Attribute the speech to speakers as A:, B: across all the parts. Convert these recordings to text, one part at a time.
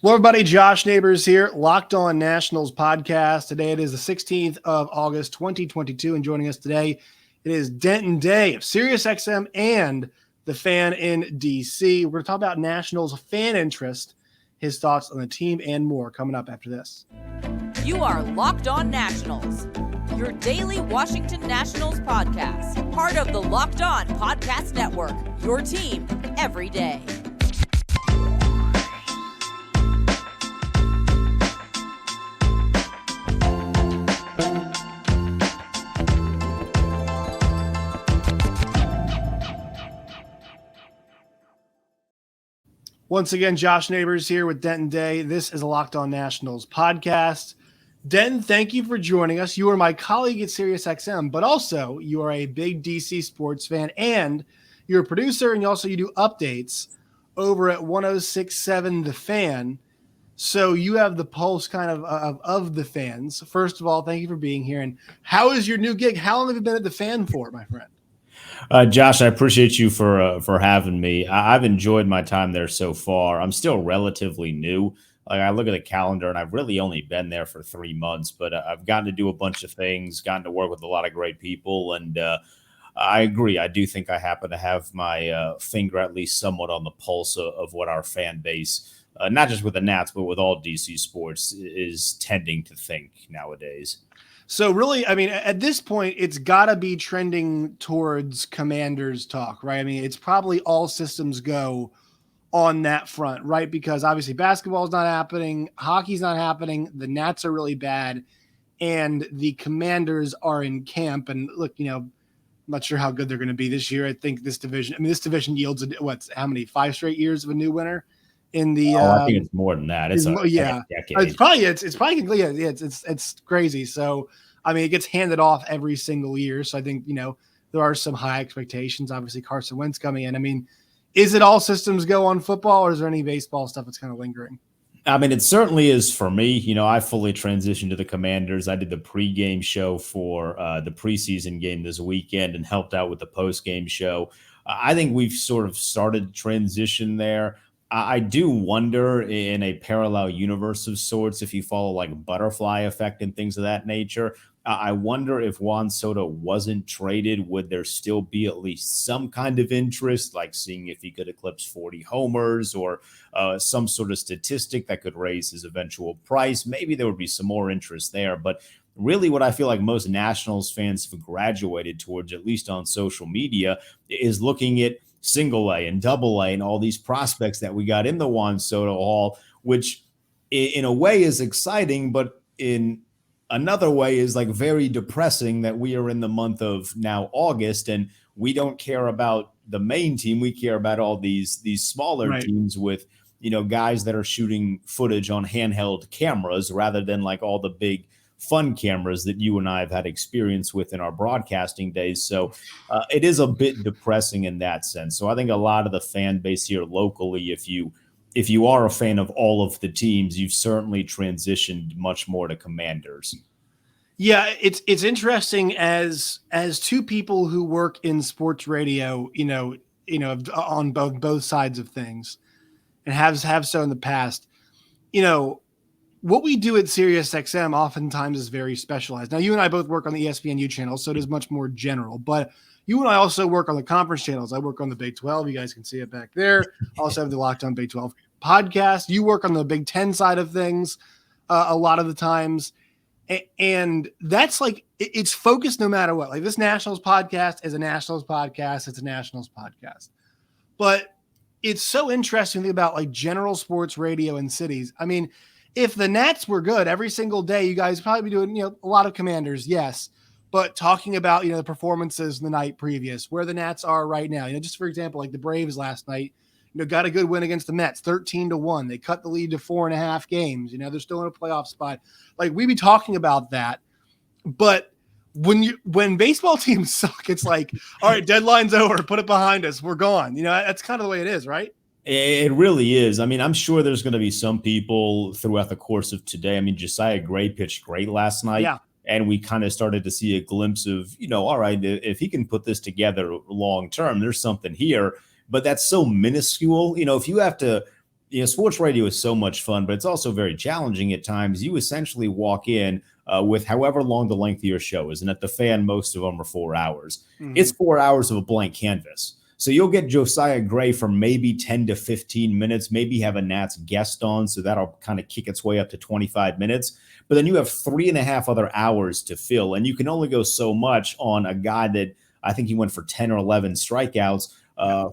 A: Hello, everybody. Josh Neighbors here, Locked On Nationals podcast. Today it is the 16th of August, 2022, and joining us today, it is Denton Day of SiriusXM and the Fan in DC. We're going to talk about Nationals fan interest, his thoughts on the team, and more coming up after this.
B: You are Locked On Nationals, your daily Washington Nationals podcast, part of the Locked On Podcast Network, your team every day.
A: Once again, Josh Neighbors here with Denton Day. This is a Locked On Nationals podcast. Denton, thank you for joining us. You are my colleague at SiriusXM, but also you are a big DC sports fan, and you're a producer, and you do updates over at 106.7 The Fan. So you have the pulse kind of the fans. First of all, thank you for being here. And how is your new gig? How long have you been at The Fan for, my friend?
C: Josh, I appreciate you for having me. I've enjoyed my time there so far. I'm still relatively new. Like, I look at the calendar and I've really only been there for 3 months, but I've gotten to do a bunch of things, gotten to work with a lot of great people. And I agree. I do think I happen to have my finger at least somewhat on the pulse of what our fan base, not just with the Nats, but with all DC sports, is tending to think nowadays.
A: So really, I mean, at this point, it's got to be trending towards Commanders talk, right? I mean, it's probably all systems go on that front, right? Because obviously basketball is not happening, hockey's not happening, the Nats are really bad, and the Commanders are in camp. And look, I'm not sure how good they're going to be this year. I think this division yields how many 5 straight years of a new winner in the.
C: I think it's more than that. It's decade.
A: It's crazy. So I mean, it gets handed off every single year. So I think there are some high expectations. Obviously, Carson Wentz coming in. I mean, is it all systems go on football, or is there any baseball stuff that's kind of lingering?
C: I mean, it certainly is for me. I fully transitioned to the Commanders. I did the pregame show for the preseason game this weekend and helped out with the postgame show. I think we've sort of started transition there. I do wonder, in a parallel universe of sorts, if you follow like butterfly effect and things of that nature, I wonder if Juan Soto wasn't traded, would there still be at least some kind of interest, like seeing if he could eclipse 40 homers or some sort of statistic that could raise his eventual price? Maybe there would be some more interest there. But really what I feel like most Nationals fans have graduated towards, at least on social media, is looking at single A and double A and all these prospects that we got in the Juan Soto Hall, which in a way is exciting, but in another way is like very depressing that we are in the month of now August and we don't care about the main team. We care about all these smaller teams with, guys that are shooting footage on handheld cameras rather than like all the big fun cameras that you and I have had experience with in our broadcasting days. So it is a bit depressing in that sense. So I think a lot of the fan base here locally, if you are a fan of all of the teams, you've certainly transitioned much more to Commanders.
A: Yeah, it's interesting as two people who work in sports radio, on both sides of things, and have so in the past. What we do at SiriusXM oftentimes is very specialized. Now, you and I both work on the ESPNU channel, so it is much more general. But you and I also work on the conference channels. I work on the Big 12. You guys can see it back there. I also have the Locked On Big 12 podcast. You work on the Big 10 side of things a lot of the times. And that's like, it's focused no matter what. Like, this Nationals podcast is a Nationals podcast. It's a Nationals podcast. But it's so interesting to think about like general sports radio in cities. I mean, if the Nats were good every single day, you guys would probably be doing, a lot of Commanders, yes, but talking about, the performances the night previous, where the Nats are right now. Just for example, like the Braves last night, got a good win against the Mets, 13-1. They cut the lead to 4.5 games. They're still in a playoff spot. Like, we'd be talking about that, but when baseball teams suck, it's like, all right, deadline's over, put it behind us, we're gone. That's kind of the way it is, right?
C: It really is. I mean, I'm sure there's going to be some people throughout the course of today. I mean, Josiah Gray pitched great last night.
A: Yeah.
C: And we kind of started to see a glimpse of, all right, if he can put this together long term, there's something here. But that's so minuscule. If you have to, sports radio is so much fun, but it's also very challenging at times. You essentially walk in with however long the length of your show is. And at the Fan, most of them are 4 hours. Mm-hmm. It's 4 hours of a blank canvas. So you'll get Josiah Gray for maybe 10 to 15 minutes, maybe have a Nats guest on. So that'll kind of kick its way up to 25 minutes. But then you have 3.5 other hours to fill. And you can only go so much on a guy that I think he went for 10 or 11 strikeouts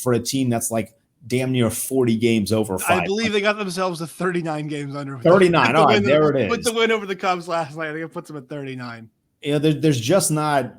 C: for a team that's like damn near 40 games over 5.
A: I believe they got themselves to 39 games under.
C: 39. All right, there it is.
A: With the win over the Cubs last night, I think it puts them at 39.
C: There's just not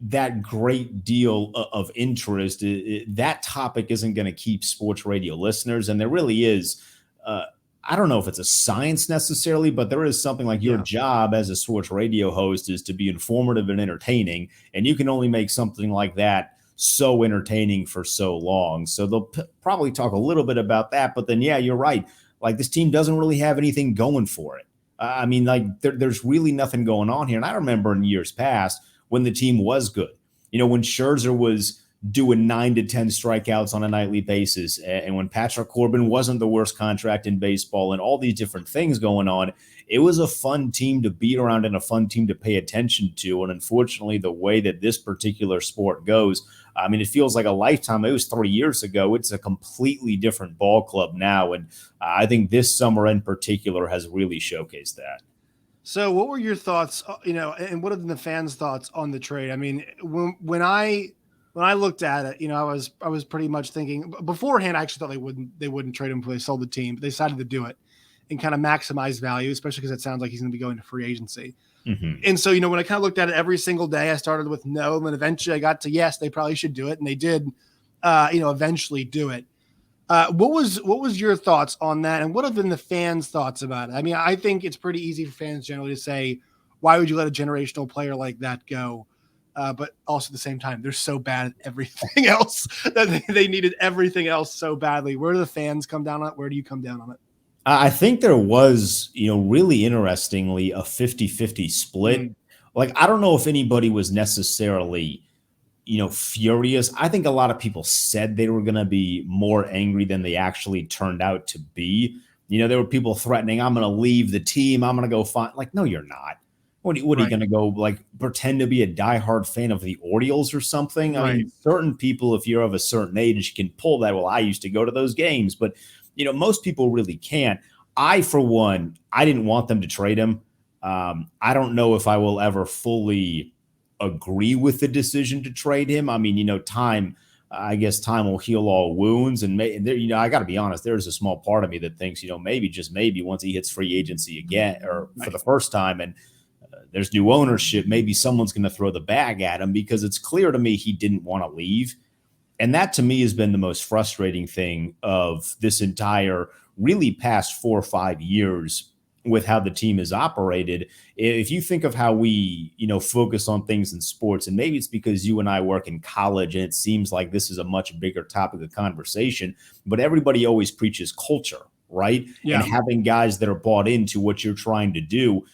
C: that great deal of interest. That topic isn't going to keep sports radio listeners. And there really is, I don't know if it's a science necessarily, but there is something like your job as a sports radio host is to be informative and entertaining. And you can only make something like that so entertaining for so long. So they'll probably talk a little bit about that. But then, you're right. Like, this team doesn't really have anything going for it. I mean, like, there's really nothing going on here. And I remember in years past when the team was good, when Scherzer was doing 9 to 10 strikeouts on a nightly basis, and when Patrick Corbin wasn't the worst contract in baseball, and all these different things going on, it was a fun team to be around and a fun team to pay attention to. And unfortunately, the way that this particular sport goes, I mean, it feels like a lifetime. It was 3 years ago. It's a completely different ball club now. And I think this summer in particular has really showcased that.
A: So what were your thoughts, and what have been the fans' thoughts on the trade? I mean, when I looked at it, I was pretty much thinking beforehand, I actually thought they wouldn't trade him before they sold the team, but they decided to do it and kind of maximize value, especially because it sounds like he's going to be going to free agency. Mm-hmm. And so, when I kind of looked at it every single day, I started with no, and then eventually I got to yes, they probably should do it. And they did, eventually do it. What was your thoughts on that? And what have been the fans' thoughts about it? I mean, I think it's pretty easy for fans generally to say, why would you let a generational player like that go? But also at the same time, they're so bad at everything else that they needed everything else so badly. Where do the fans come down on it? Where do you come down on it?
C: I think there was, really interestingly, a 50-50 split. Mm-hmm. Like, I don't know if anybody was necessarily, furious. I think a lot of people said they were going to be more angry than they actually turned out to be. There were people threatening, I'm going to leave the team. I'm going to go find, like, no, you're not. What are you going to go, like, pretend to be a diehard fan of the Orioles or something? I mean, certain people, if you're of a certain age, can pull that. Well, I used to go to those games, but most people really can't. I, for one, I didn't want them to trade him. I don't know if I will ever fully agree with the decision to trade him. I mean, time will heal all wounds. And, I got to be honest, there's a small part of me that thinks, maybe, just maybe, once he hits free agency again or for the first time and there's new ownership, maybe someone's going to throw the bag at him, because it's clear to me he didn't want to leave. And that, to me, has been the most frustrating thing of this entire really past 4 or 5 years with how the team is operated. If you think of how we, focus on things in sports, and maybe it's because you and I work in college and it seems like this is a much bigger topic of conversation, but everybody always preaches culture, right? Yeah. And having guys that are bought into what you're trying to do.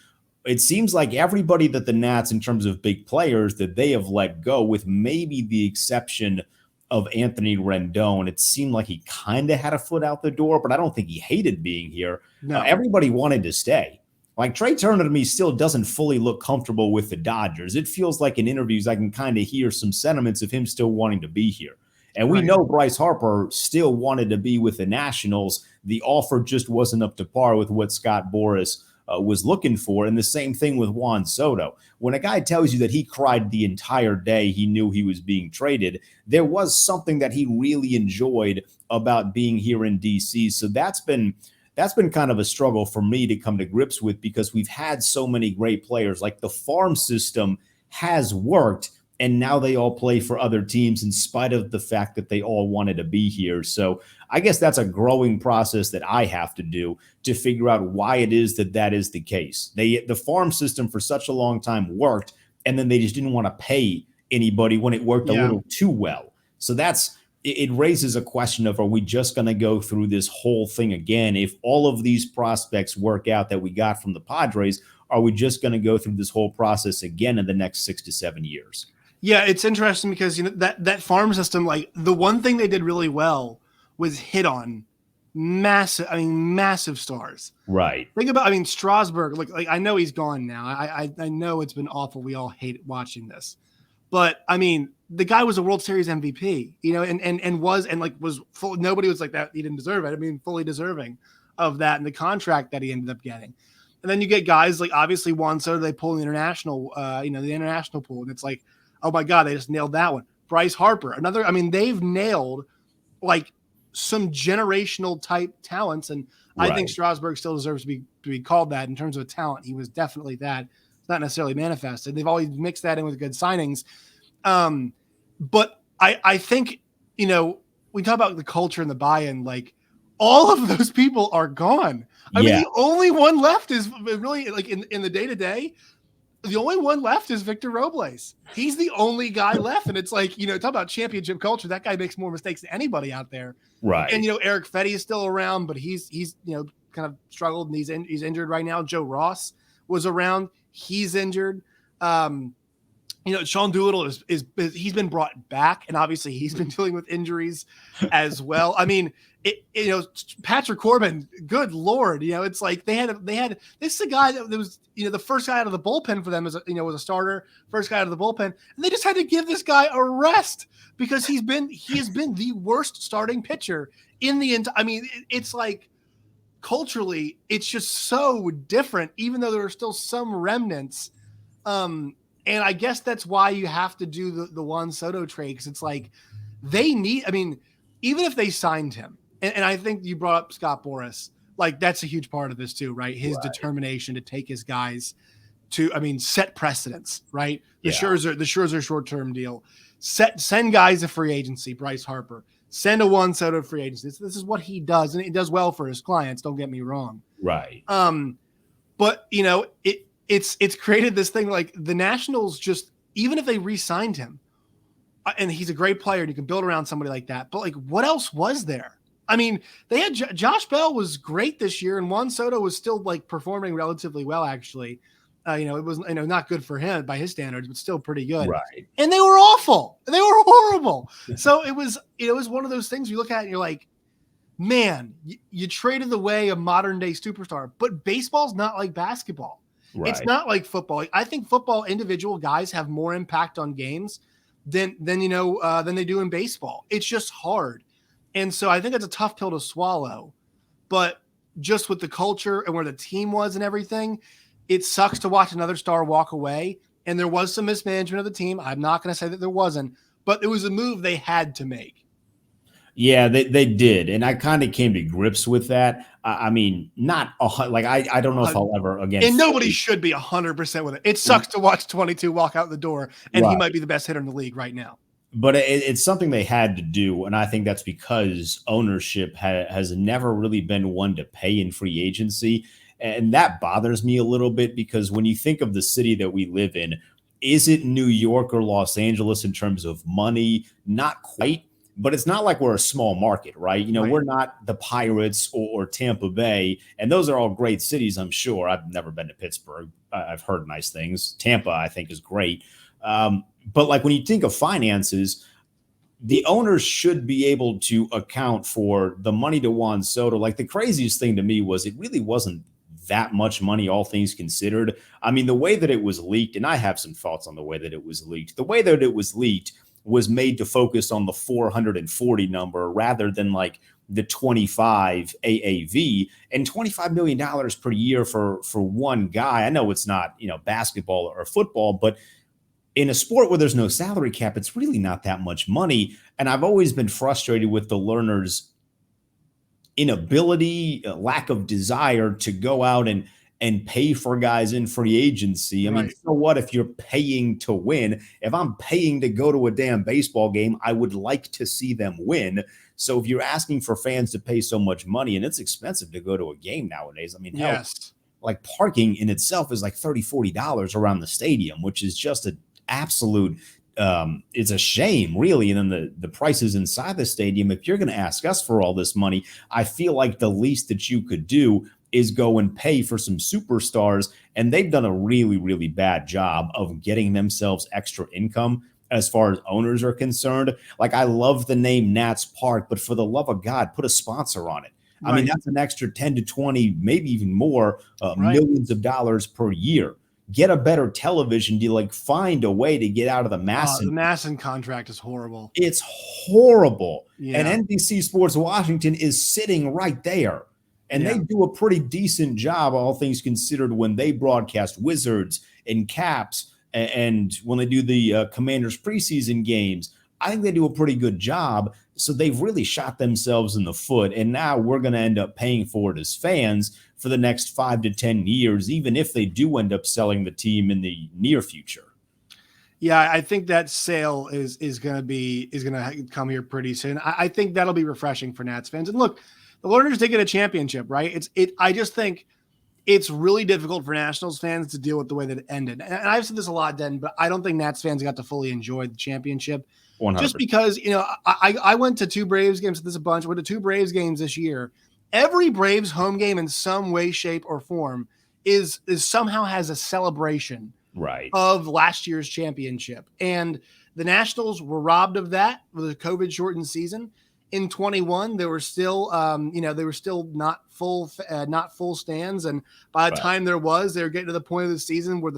C: It seems like everybody that the Nats, in terms of big players, that they have let go, with maybe the exception of Anthony Rendon, it seemed like he kind of had a foot out the door, but I don't think he hated being here. No. Everybody wanted to stay. Like, Trey Turner, to me, still doesn't fully look comfortable with the Dodgers. It feels like in interviews I can kind of hear some sentiments of him still wanting to be here. And we know Bryce Harper still wanted to be with the Nationals. The offer just wasn't up to par with what Scott Boras was looking for. And the same thing with Juan Soto. When a guy tells you that he cried the entire day he knew he was being traded, there was something that he really enjoyed about being here in DC. So that's been kind of a struggle for me to come to grips with, because we've had so many great players. Like, the farm system has worked, and now they all play for other teams in spite of the fact that they all wanted to be here. So I guess that's a growing process that I have to do to figure out why it is that is the case. The farm system for such a long time worked, and then they just didn't want to pay anybody when it worked a little too well. So it raises a question of, are we just going to go through this whole thing again? If all of these prospects work out that we got from the Padres, are we just going to go through this whole process again in the next 6 to 7 years?
A: Yeah, it's interesting because that farm system, like, the one thing they did really well was hit on massive stars.
C: Right.
A: Think about, Strasburg, like I know he's gone now. I know it's been awful. We all hate watching this, but the guy was a World Series MVP, was full. Nobody was like that. He didn't deserve it. Fully deserving of that and the contract that he ended up getting. And then you get guys like obviously Juan Soto, they pull the international, the international pool, and it's like, oh my God, they just nailed that one. Bryce Harper, another. They've nailed like some generational type talents, and I think Strasburg still deserves to be called that in terms of talent. He was definitely that. It's not necessarily manifested. They've always mixed that in with good signings. But I think, we talk about the culture and the buy-in, like all of those people are gone. The only one left is really like in the day-to-day, the only one left is Victor Robles. He's the only guy left. And it's like, talk about championship culture. That guy makes more mistakes than anybody out there.
C: Right.
A: And, Eric Fetty is still around, but he's kind of struggled and he's injured right now. Joe Ross was around. He's injured. Sean Doolittle is he's been brought back, and obviously he's been dealing with injuries as well. Patrick Corbin, good Lord, it's like they had this is a guy that was, the first guy out of the bullpen for them was a starter, first guy out of the bullpen, and they just had to give this guy a rest because he has been the worst starting pitcher in the entire. It's like culturally, it's just so different, even though there are still some remnants. And I guess that's why you have to do the Juan Soto trade, because it's like they need, even if they signed him, and I think you brought up Scott Boras, like that's a huge part of this too, right? His determination to take his guys to, set precedents, right? The Scherzer short-term deal, send guys to free agency, Bryce Harper, send a Juan Soto free agency. This is what he does, and he does well for his clients. Don't get me wrong.
C: Right.
A: But it's created this thing like the Nationals just, even if they re-signed him, and he's a great player and you can build around somebody like that, but like what else was there? They had Josh Bell was great this year, and Juan Soto was still like performing relatively well, actually. It was not good for him by his standards, but still pretty good.
C: Right.
A: And they were awful. They were horrible. So it was one of those things you look at and you're like, man, you traded away a modern day superstar, but baseball's not like basketball. Right. It's not like football. I think football individual guys have more impact on games than they do in baseball. It's just hard. And so I think it's a tough pill to swallow, but just with the culture and where the team was and everything, it sucks to watch another star walk away. And there was some mismanagement of the team. I'm not going to say that there wasn't, but it was a move they had to make.
C: Yeah, they did. And I kind of came to grips with that. Not I don't know if I'll ever again.
A: And nobody should be 100% with it. It sucks to watch 22 walk out the door, and he might be the best hitter in the league right now.
C: But it's something they had to do, and I think that's because ownership has never really been one to pay in free agency, and that bothers me a little bit because when you think of the city that we live in, is it New York or Los Angeles in terms of money? Not quite, but it's not like we're a small market, right? Right. We're not the Pirates or Tampa Bay, and those are all great cities, I'm sure. I've never been to Pittsburgh. I've heard nice things. Tampa, I think, is great. But like when you think of finances, the owners should be able to account for the money to Juan Soto. Like the craziest thing to me was it really wasn't that much money, all things considered. The way that it was leaked, and I have some thoughts on the way that it was leaked. The way that it was leaked was made to focus on the 440 number rather than like the 25 AAV, and $25 million per year for one guy. I know it's not, basketball or football, but in a sport where there's no salary cap, it's really not that much money. And I've always been frustrated with the Lerners' inability, lack of desire to go out and pay for guys in free agency. So what if you're paying to win? If I'm paying to go to a damn baseball game, I would like to see them win. So if you're asking for fans to pay so much money, and it's expensive to go to a game nowadays,
A: yes.
C: Like parking in itself is like $30, $40 around the stadium, which is just an absolute it's a shame, really. And then the prices inside the stadium, if you're going to ask us for all this money, I feel like the least that you could do is go and pay for some superstars. And they've done a really, really bad job of getting themselves extra income as far as owners are concerned. Like, I love the name Nats Park, but for the love of God, put a sponsor on it. I mean, that's an extra 10 to 20, maybe even more millions of dollars per year. Get a better television deal, like find a way to get out of the Masson.
A: The Masson contract is horrible.
C: It's horrible.
A: Yeah.
C: And NBC Sports Washington is sitting right there. And they do a pretty decent job, all things considered, when they broadcast Wizards and Caps and when they do the Commanders preseason games. I think they do a pretty good job. So they've really shot themselves in the foot. And now we're going to end up paying for it as fans for the next 5 to 10 years, even if they do end up selling the team in the near future.
A: Yeah, I think that sale is going to come here pretty soon. I think that'll be refreshing for Nats fans. And look, the Learners did get a championship, right? I just think it's really difficult for Nationals fans to deal with the way that it ended. And I've said this a lot, Den, but I don't think Nats fans got to fully enjoy the championship.
C: 100%.
A: Just because, I went to 2 Braves games, this a bunch, went to 2 Braves games this year. Every Braves home game in some way, shape, or form is somehow has a celebration of last year's championship. And the Nationals were robbed of that with a COVID-shortened season. In 21, they were still, not full stands. And by the time they were getting to the point of the season where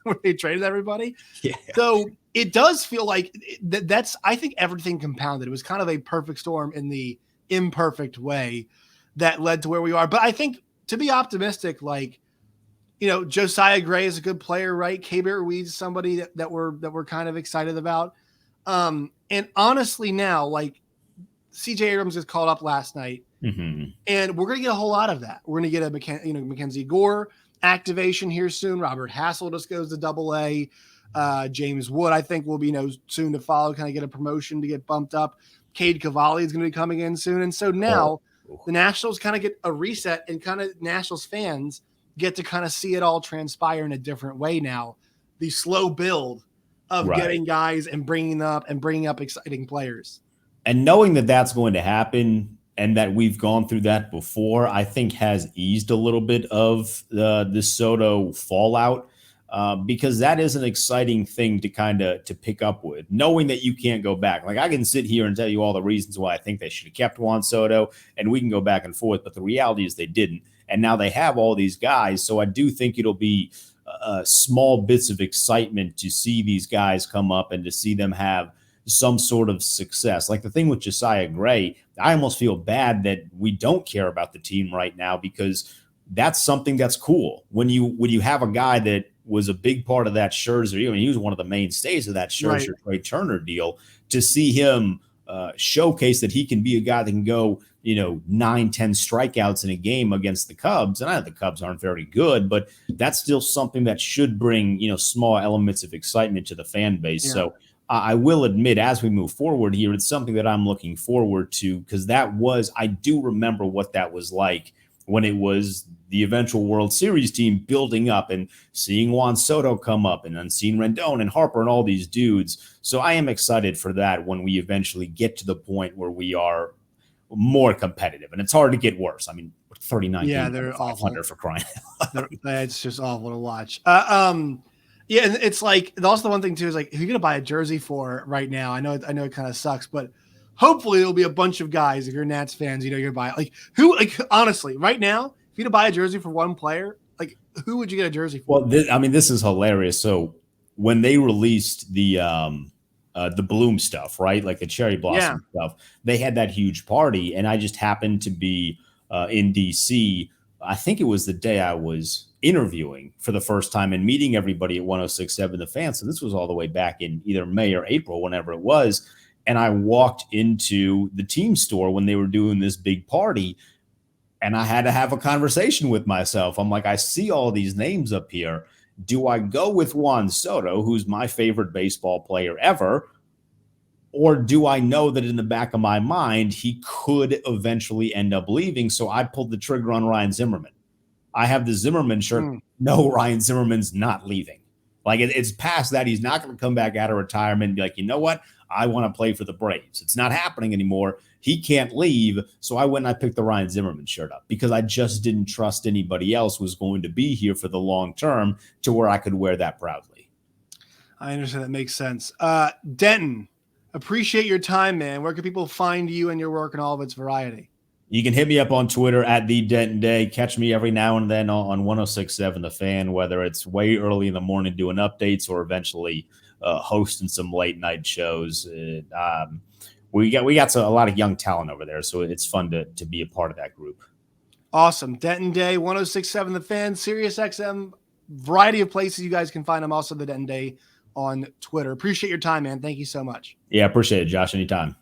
A: where they traded everybody. Yeah. So it does feel like that's, I think, everything compounded. It was kind of a perfect storm in the imperfect way that led to where we are. But I think, to be optimistic, Josiah Gray is a good player, right? K-Bear Ruiz is somebody that we're kind of excited about. And honestly now, CJ Abrams was called up last night, and we're going to get a whole lot of that. We're going to get a Mackenzie Gore activation here soon. Robert Hassel just goes to Double-A. James Wood, I think, will be soon to follow, kind of get a promotion to get bumped up. Cade Cavalli is going to be coming in soon. And so now the Nationals kind of get a reset, and kind of Nationals fans get to kind of see it all transpire in a different way now. The slow build of getting guys and bringing up exciting players.
C: And knowing that that's going to happen and that we've gone through that before, I think has eased a little bit of the Soto fallout, because that is an exciting thing to pick up with, knowing that you can't go back. I can sit here and tell you all the reasons why I think they should have kept Juan Soto, and we can go back and forth, but the reality is they didn't. And now they have all these guys. So I do think it'll be small bits of excitement to see these guys come up and to see them have some sort of success. Like the thing with Josiah Gray, I almost feel bad that we don't care about the team right now, because that's something that's cool. When you have a guy that was a big part of that Scherzer, he was one of the mainstays of that Scherzer Trey Turner deal, to see him showcase that he can be a guy that can go, 9-10 strikeouts in a game against the Cubs. And I know the Cubs aren't very good, but that's still something that should bring, small elements of excitement to the fan base. Yeah. So I will admit, as we move forward here, it's something that I'm looking forward to, because I do remember what that was like when it was the eventual World Series team building up and seeing Juan Soto come up and then seeing Rendon and Harper and all these dudes. So I am excited for that when we eventually get to the point where we are more competitive. And it's hard to get worse. 39
A: games, they're awful
C: for crying out loud.
A: It's just awful to watch. Yeah, and it's also the one thing too is if you're gonna buy a jersey for right now, I know it kind of sucks, but hopefully there'll be a bunch of guys, if you're Nats fans, you're gonna buy it. Honestly, right now, if you're to buy a jersey for one player, who would you get a jersey for?
C: Well, this is hilarious. So when they released the Bloom stuff, right, like the cherry blossom stuff, they had that huge party, and I just happened to be in DC. I think it was the day I was interviewing for the first time and meeting everybody at 106.7 The Fan. So this was all the way back in either May or April, whenever it was. And I walked into the team store when they were doing this big party, and I had to have a conversation with myself. I'm like, I see all these names up here. Do I go with Juan Soto, who's my favorite baseball player ever? Or do I know that in the back of my mind, he could eventually end up leaving? So I pulled the trigger on Ryan Zimmerman. I have the Zimmerman shirt. No, Ryan Zimmerman's not leaving. It's past that. He's not going to come back out of retirement and be like, you know what? I want to play for the Braves. It's not happening anymore. He can't leave. So I went and I picked the Ryan Zimmerman shirt up, because I just didn't trust anybody else was going to be here for the long term to where I could wear that proudly.
A: I understand. That makes sense. Denton, appreciate your time, man. Where can people find you and your work and all of its variety?
C: You can hit me up on Twitter at the Denton Day. Catch me every now and then on 106.7 The Fan, whether it's way early in the morning doing updates or eventually hosting some late night shows. We got a lot of young talent over there, so it's fun to be a part of that group.
A: Awesome. Denton Day, 106.7 The Fan, SiriusXM, variety of places you guys can find them. Also the Denton Day on Twitter. Appreciate your time, man. Thank you so much.
C: Yeah, appreciate it, Josh. Anytime.